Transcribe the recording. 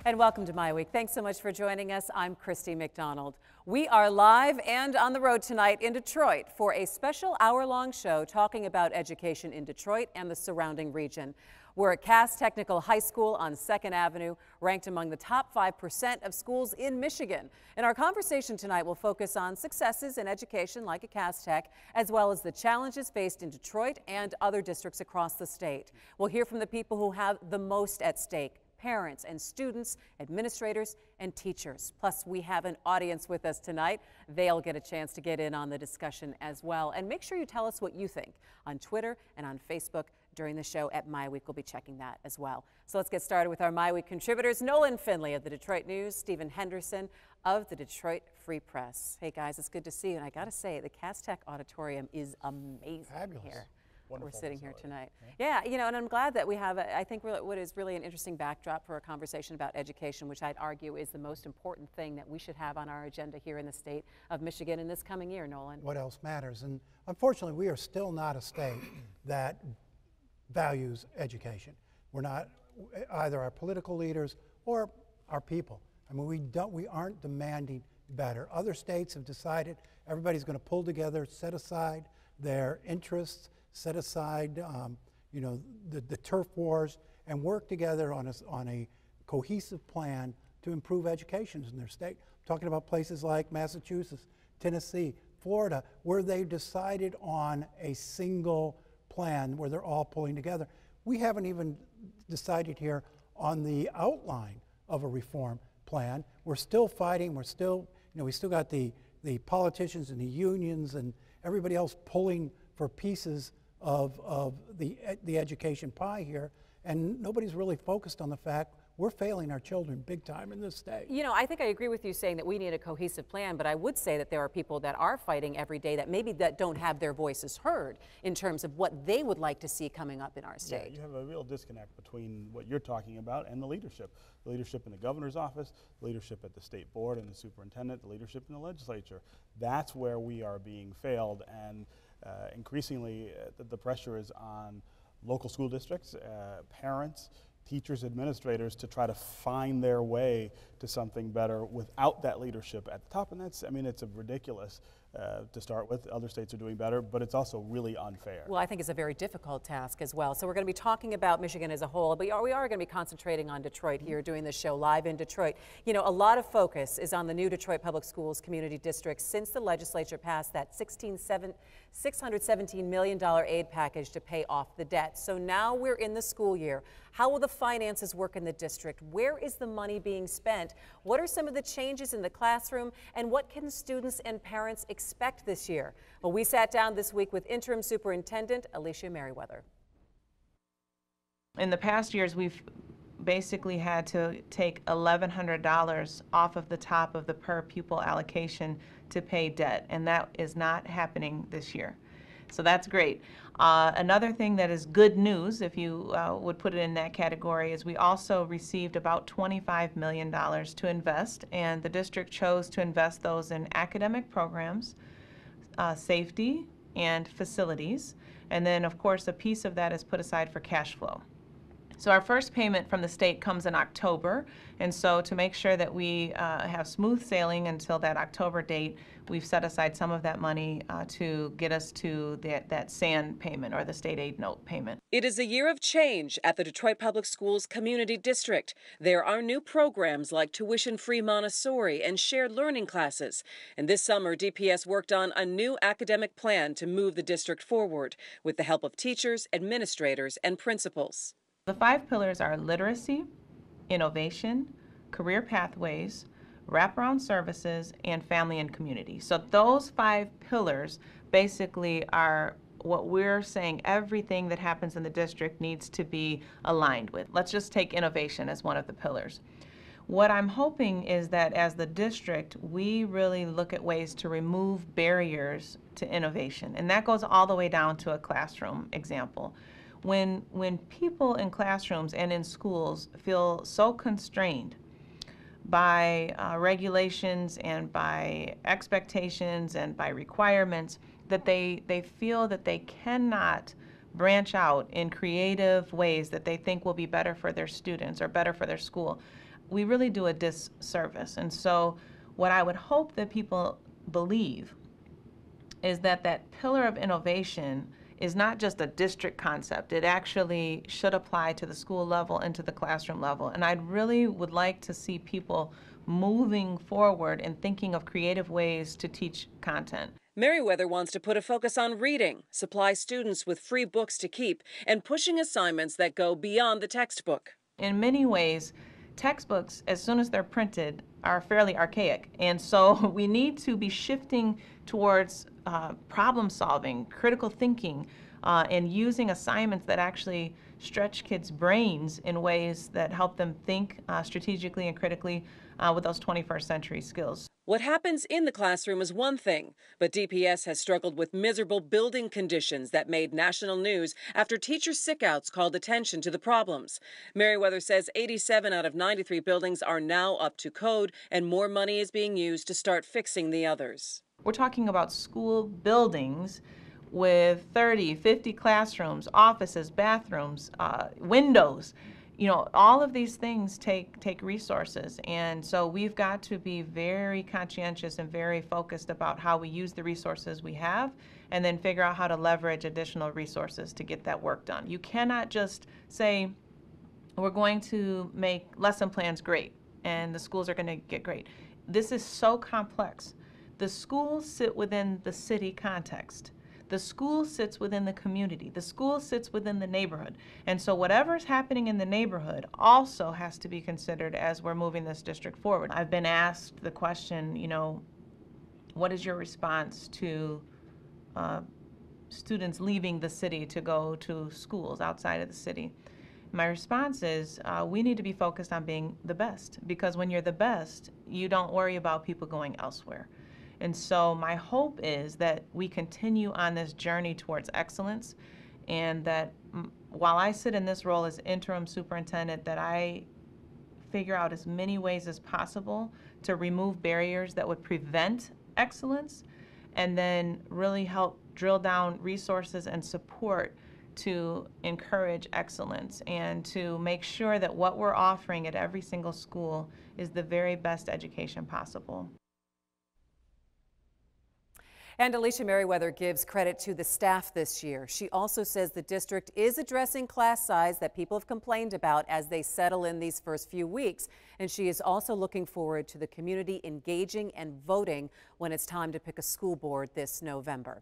And welcome to MiWeek. Thanks so much for joining us. I'm Christy McDonald. We are live and on the road tonight in Detroit for a special hour-long show talking about education in Detroit and the surrounding region. We're at Cass Technical High School on 2nd Avenue, ranked among the top 5% of schools in Michigan. And our conversation tonight will focus on successes in education like at Cass Tech, as well as the challenges faced in Detroit and other districts across the state. We'll hear from the people who have the most at stake: parents and students, administrators and teachers. Plus, we have an audience with us tonight. They'll get a chance to get in on the discussion as well. And make sure you tell us what you think on Twitter and on Facebook during the show at MiWeek. We'll be checking that as well. So let's get started with our MiWeek contributors: Nolan Finley of the Detroit News, Stephen Henderson of the Detroit Free Press. Hey guys, it's good to see you. And I gotta say, the Cass Tech Auditorium is amazing. Fabulous. Here. Wonderful We're sitting here facility. tonight. Yeah, you know, and I'm glad that we have, I think, what is really an interesting backdrop for a conversation about education, which I'd argue is the most important thing that we should have on our agenda here in the state of Michigan in this coming year, Nolan. What else matters? And unfortunately, we are still not a state that values education. We're not, either our political leaders or our people. I mean, we aren't demanding better. Other states have decided everybody's going to pull together, set aside their interests, set aside, you know, the turf wars, and work together on a cohesive plan to improve education in their state. I'm talking about places like Massachusetts, Tennessee, Florida, where they've decided on a single plan where they're all pulling together. We haven't even decided here on the outline of a reform plan. We're still fighting. We're still, you know, we still got the politicians and the unions and everybody else pulling for pieces of the education pie here, and nobody's really focused on the fact we're failing our children big time in this state. You know, I think I agree with you saying that we need a cohesive plan, but I would say that there are people that are fighting every day that maybe that don't have their voices heard in terms of what they would like to see coming up in our state. Yeah, you have a real disconnect between what you're talking about and the leadership. The leadership in the governor's office, the leadership at the state board and the superintendent, the leadership in the legislature. That's where we are being failed, and increasingly the pressure is on local school districts, parents, teachers, administrators to try to find their way to something better without that leadership at the top. And that's, I mean, it's ridiculous to start with. Other states are doing better, but it's also really unfair. Well, I think it's a very difficult task as well. So we're going to be talking about Michigan as a whole, but we are going to be concentrating on Detroit here, doing this show live in Detroit. You know, a lot of focus is on the new Detroit Public Schools community district since the legislature passed that $617 million aid package to pay off the debt. So now we're in the school year. How will the finances work in the district? Where is the money being spent? What are some of the changes in the classroom? And what can students and parents expect this year? Well, we sat down this week with Interim Superintendent Alycia Meriweather. In the past years, we've basically had to take $1,100 off of the top of the per pupil allocation to pay debt, and that is not happening this year. So that's great. Another thing that is good news, if you would put it in that category, is we also received about $25 million to invest, and the district chose to invest those in academic programs, safety, and facilities. And then, of course, a piece of that is put aside for cash flow. So our first payment from the state comes in October, and so to make sure that we have smooth sailing until that October date, we've set aside some of that money to get us to that SAN payment, or the state aid note payment. It is a year of change at the Detroit Public Schools Community District. There are new programs like tuition-free Montessori and shared learning classes. And this summer, DPS worked on a new academic plan to move the district forward with the help of teachers, administrators, and principals. The 5 pillars are literacy, innovation, career pathways, wraparound services, and family and community. So those 5 pillars basically are what we're saying everything that happens in the district needs to be aligned with. Let's just take innovation as one of the pillars. What I'm hoping is that as the district, we really look at ways to remove barriers to innovation. And that goes all the way down to a classroom example. When people in classrooms and in schools feel so constrained by regulations and by expectations and by requirements that they feel that they cannot branch out in creative ways that they think will be better for their students or better for their school, we really do a disservice. And so what I would hope that people believe is that that pillar of innovation is not just a district concept. It actually should apply to the school level and to the classroom level. And I really would like to see people moving forward and thinking of creative ways to teach content. Meriweather wants to put a focus on reading, supply students with free books to keep, and pushing assignments that go beyond the textbook. In many ways, textbooks, as soon as they're printed, are fairly archaic. And so we need to be shifting towards problem solving, critical thinking, and using assignments that actually stretch kids' brains in ways that help them think strategically and critically with those 21st century skills. What happens in the classroom is one thing, but DPS has struggled with miserable building conditions that made national news after teacher sickouts called attention to the problems. Meriweather says 87 out of 93 buildings are now up to code, and more money is being used to start fixing the others. We're talking about school buildings with 30, 50 classrooms, offices, bathrooms, windows. You know, all of these things take resources, and so we've got to be very conscientious and very focused about how we use the resources we have, and then figure out how to leverage additional resources to get that work done. You cannot just say, we're going to make lesson plans great, and the schools are going to get great. This is so complex. The schools sit within the city context. The school sits within the community. The school sits within the neighborhood. And so whatever's happening in the neighborhood also has to be considered as we're moving this district forward. I've been asked the question, you know, what is your response to students leaving the city to go to schools outside of the city? My response is we need to be focused on being the best, because when you're the best, you don't worry about people going elsewhere. And so my hope is that we continue on this journey towards excellence, and that while I sit in this role as interim superintendent, that I figure out as many ways as possible to remove barriers that would prevent excellence, and then really help drill down resources and support to encourage excellence, and to make sure that what we're offering at every single school is the very best education possible. And Alycia Meriweather gives credit to the staff this year. She also says the district is addressing class size that people have complained about as they settle in these first few weeks. And she is also looking forward to the community engaging and voting when it's time to pick a school board this November.